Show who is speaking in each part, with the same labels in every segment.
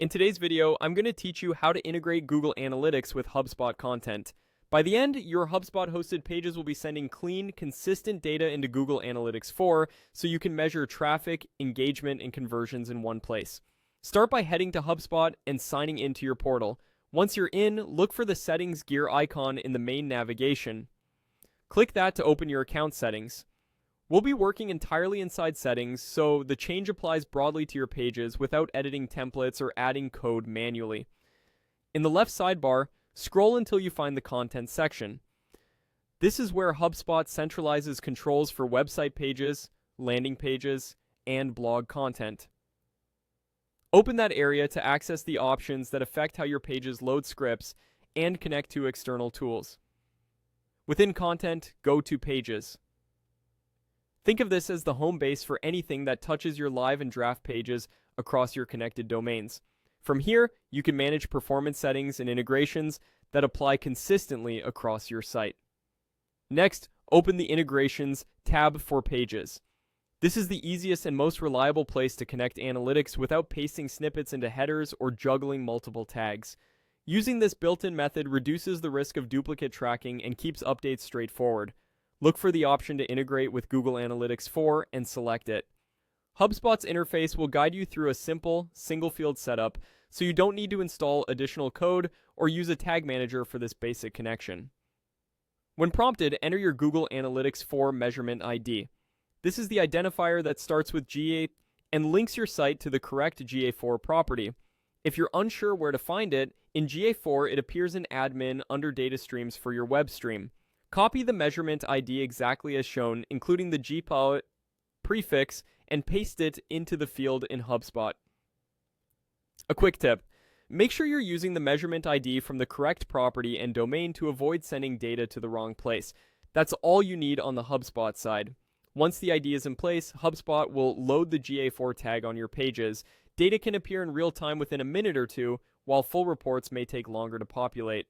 Speaker 1: In today's video, I'm going to teach you how to integrate Google Analytics with HubSpot content. By the end, your HubSpot hosted pages will be sending clean, consistent data into Google Analytics 4 so you can measure traffic, engagement, and conversions in one place. Start by heading to HubSpot and signing into your portal. Once you're in, look for the settings gear icon in the main navigation. Click that to open your account settings. We'll be working entirely inside settings, so the change applies broadly to your pages without editing templates or adding code manually. In the left sidebar, scroll until you find the Content section. This is where HubSpot centralizes controls for website pages, landing pages, and blog content. Open that area to access the options that affect how your pages load scripts and connect to external tools. Within Content, go to Pages. Think of this as the home base for anything that touches your live and draft pages across your connected domains. From here, you can manage performance settings and integrations that apply consistently across your site. Next, open the Integrations tab for Pages. This is the easiest and most reliable place to connect analytics without pasting snippets into headers or juggling multiple tags. Using this built-in method reduces the risk of duplicate tracking and keeps updates straightforward. Look for the option to integrate with Google Analytics 4 and select it. HubSpot's interface will guide you through a simple, single-field setup, so you don't need to install additional code or use a tag manager for this basic connection. When prompted, enter your Google Analytics 4 measurement ID. This is the identifier that starts with GA and links your site to the correct GA4 property. If you're unsure where to find it, in GA4 it appears in Admin under Data Streams for your web stream. Copy the measurement ID exactly as shown, including the GPO prefix, and paste it into the field in HubSpot. A quick tip: make sure you're using the measurement ID from the correct property and domain to avoid sending data to the wrong place. That's all you need on the HubSpot side. Once the ID is in place, HubSpot will load the GA4 tag on your pages. Data can appear in real time within a minute or two, while full reports may take longer to populate.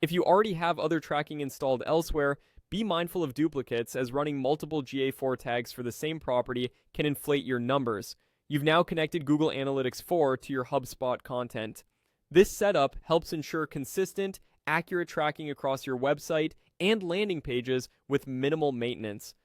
Speaker 1: If you already have other tracking installed elsewhere, be mindful of duplicates, as running multiple GA4 tags for the same property can inflate your numbers. You've now connected Google Analytics 4 to your HubSpot content. This setup helps ensure consistent, accurate tracking across your website and landing pages with minimal maintenance.